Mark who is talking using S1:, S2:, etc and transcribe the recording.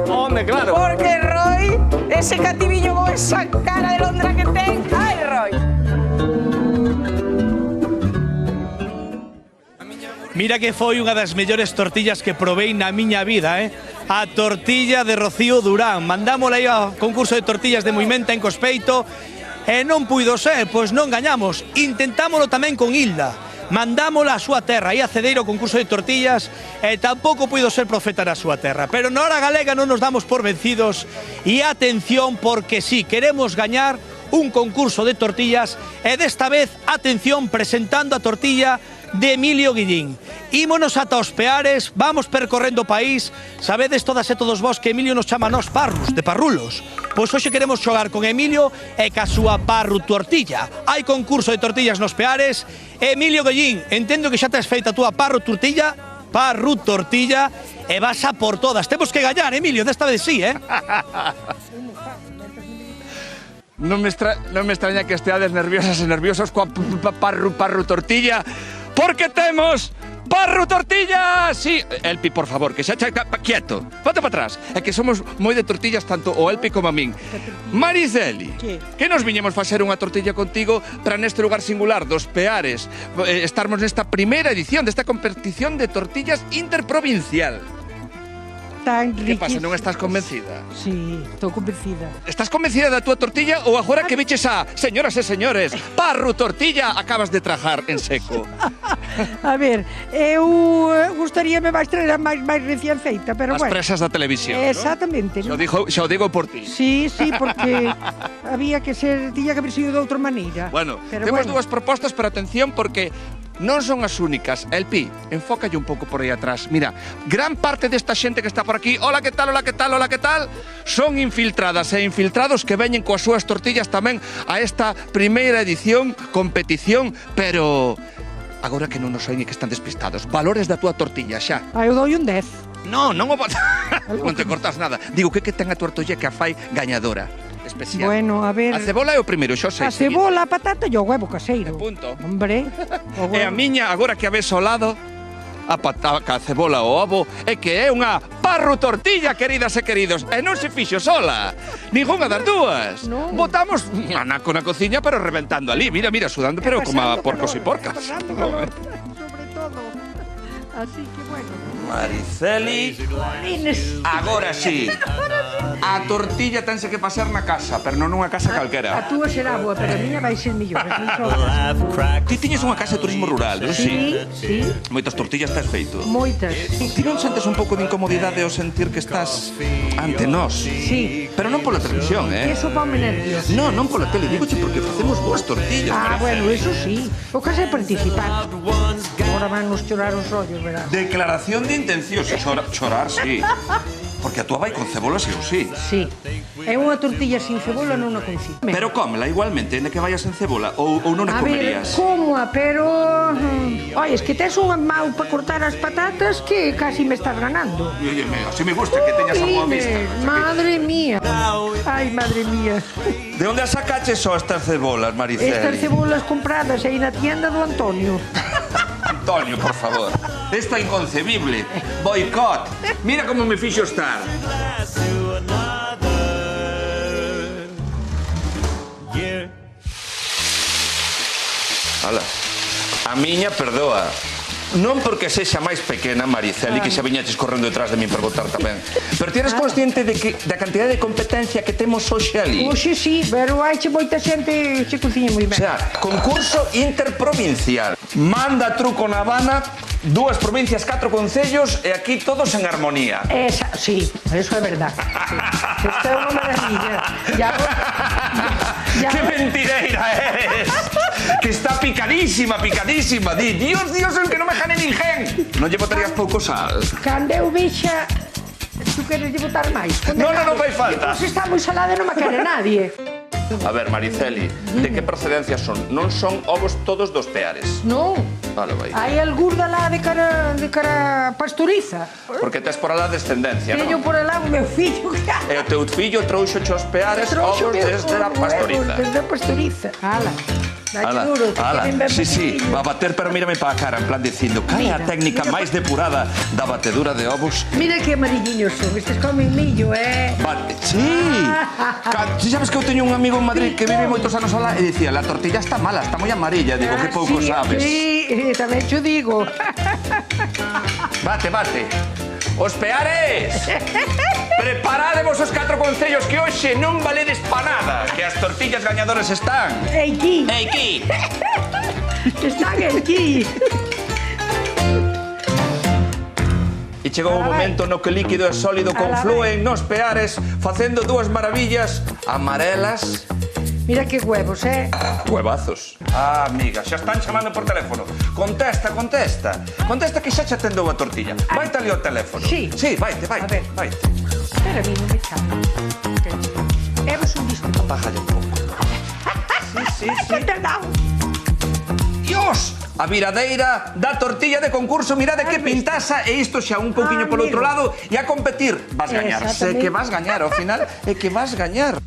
S1: Home, claro.
S2: Porque Roy, ese cativiño con esa cara de londra que ten. Ai, Roy.
S3: Mira que foi unha das mellores tortillas que probei na miña vida, A tortilla de Rocío Durán. Mandámola aí ao concurso de tortillas de Moimenta en Cospeito e non puido ser, pois non gañamos. Intentámolo tamén con Hilda. Mandámola á súa terra, aí a Cedeiro ao concurso de tortillas e tampouco puido ser profeta na súa terra. Pero na hora galega non nos damos por vencidos e atención porque sí, queremos gañar un concurso de tortillas e desta vez, atención, presentando a tortilla de Emilio Guillín. Ímonos ata os Peares, vamos percorrendo o país. Sabedes todas e todos vos que Emilio nos chama a nós parrus, de parrulos. Pois hoxe queremos xogar con Emilio e ca súa parru tortilla. Hai concurso de tortillas nos Peares. Emilio Guillín, entendo que xa tes feita a túa parru tortilla e vas a por todas. Temos que gañar, Emilio, desta vez sí,
S1: Non me extraña que esteades nerviosas e nerviosos coa parru tortilla, porque temos parru tortilla! Sí, Elpi, por favor, que xa quieto, ponte para atrás. É que somos moi de tortillas tanto o Elpi como a min. Mariceli, que nos viñemos facer unha tortilla contigo para neste lugar singular dos Peares, estarmos nesta primeira edición desta competición de tortillas interprovincial. Que pasa, non estás convencida?
S4: Sí, estou convencida.
S1: Estás convencida da túa tortilla ou agora que viches a, señoras e señores, parru tortilla acabas de trajar en seco?
S4: A ver, eu gustaríame máis traer a máis recién feita, pero
S1: As
S4: bueno.
S1: presas da televisión,
S4: Exactamente.
S1: ¿no? Xa o digo por ti.
S4: Sí, porque había que ser, tiña que haber sido de outra maneira.
S1: Bueno,
S4: pero
S1: temos
S4: bueno.
S1: dúas propostas, pero atención porque non son as únicas. Elpi, enfócalle un pouco por aí atrás. Mira, gran parte desta xente que está por aquí, hola, que tal, hola, que tal, hola, que tal, son infiltradas e infiltrados que veñen coas súas tortillas tamén a esta primeira edición, competición, pero agora que non nos oen e que están despistados, valores da túa tortilla, xa.
S4: Eu dou un 10.
S1: Non o... non te cortas nada. Digo, que ten a tortilla que a fai gañadora? Especial.
S4: Bueno, a ver...
S1: A cebola é o primeiro, xo sei.
S4: A cebola, a patata e o huevo caseiro.
S1: Punto.
S4: Hombre, o
S1: E a
S4: huevo.
S1: miña, agora que a ves ao lado, a patata, a cebola, o ovo, é que é unha parru tortilla, queridas e queridos. E non se fixo sola. Ningunha das dúas.
S4: Non.
S1: Botamos anaco na cociña, pero reventando ali. Mira, mira, sudando, pero como a porcos e porcas.
S4: Pasando calor, sobre todo. Así que bueno.
S1: Mariceli,
S4: Inés.
S1: agora sí. A tortilla tense que pasar na casa, pero non nunha casa
S4: A
S1: calquera.
S4: túa será boa, pero a miña vai ser mellor. Non sobra.
S1: Ti tiñes unha casa de turismo rural, non?
S4: Sí, sí,
S1: Moitas tortillas tes feito.
S4: moitas.
S1: Ti non sentes un pouco de incomodidade ao sentir que estás ante nós?
S4: Sí.
S1: Pero non pola televisión,
S4: Eso pame nervios.
S1: Non, non pola tele, digoche porque facemos boas tortillas.
S4: Ah,
S1: Mariceli.
S4: bueno, eso sí. O caso é participar. Agora van nos chorar os ollos, verás.
S1: Declaración de intencións. Chorar, sí. Porque a túa vai con cebola, sí ou sí.
S4: Sí. É unha tortilla sin cebola non a concibo.
S1: Pero cómela igualmente, de que vayas en cebola ou non a
S4: A ver,
S1: comerías.
S4: como pero... Oi, es que tes unha mau para cortar as patatas que casi me estás ganando.
S1: Así me gusta que teñas a boa vista.
S4: Inés, madre mía. Ai, madre mía.
S1: De onde as sacaches só estas cebolas, Mariceli?
S4: Estas cebolas compradas aí na tienda do Antonio.
S1: Antonio, por favor. Esto é inconcebible. Boicot. Mira como me fixo estar. Hala. A miña perdoa. Non porque sexa máis pequena, Mariceli, que xa viñaches correndo detrás de min para contar tamén. Pero ti eres consciente de que da cantidad de competencia que temos hoxe ali?
S4: Oxe, sí, pero haiche moita xente che cociña moi
S1: O
S4: ben.
S1: sea, concurso interprovincial. Manda truco na Habana, 2 provincias, 4 concellos e aquí todos en armonía.
S4: Esa, sí, eso é verdad. Sí. Isto é unha maravilla.
S1: ¡Qué mentireira eres! Que está picadísima, picadísima. Di, Dios, Dios, el que non me jane ninguén. Non lle botarías pouco sal?
S4: Cando eu vexa, tú queres lle botar máis?
S1: No, non fai falta.
S4: Pois está moi salada e non me quere nadie.
S1: A ver, Mariceli, de que procedencia son? Non son ovos todos dos Peares.
S4: Non.
S1: Vale, vai.
S4: Hai algúr da lá de cara pastoriza.
S1: Porque tes por alá descendencia,
S4: Teño
S1: non?
S4: por alá o meu fillo que...
S1: E o teu fillo trouxo os Peares ovos desde a pastoriza.
S4: Desde a pastoriza. Ala. Dalle duro, que queden ben
S1: sí,
S4: pequeniños.
S1: va a bater, pero mírame para a cara, en plan dicindo, cal é a
S4: Mira,
S1: técnica
S4: mira
S1: máis depurada da batedura de ovos?
S4: Mira que amarilliños son, estes comen millo,
S1: Sí, si sabes que eu teño un amigo en Madrid que vive moitos anos alá e dicía, la tortilla está mala, está moi amarilla, digo, que pouco
S4: sí,
S1: sabes.
S4: Sí, tamén xo digo.
S1: Bate. Os peares! Preparadevos os 4 concellos que hoxe non valedes pa nada, que as tortillas gañadoras están.
S4: Ei, aquí,
S1: Aquí!
S4: están aquí.
S1: E chegou o momento no que o líquido e sólido conflúen nos peares, facendo dúas maravillas amarelas.
S4: Mira que huevos,
S1: Huevazos. Ah, amiga, xa están chamando por teléfono. Contesta. Contesta que xa che atendou a tortilla. Vaite ali ao teléfono.
S4: Sí.
S1: Sí, vaite.
S4: A ver. Espera, a mí non me chama. Eres un disco.
S1: Apájalle un pouco. Sí.
S4: Perdón.
S1: Dios! A viradeira da tortilla de concurso, mirade que pintaza, e isto xa un pouquiño polo outro lado, e a competir. Vas gañar. Sé que vas gañar, ao final é que vas gañar.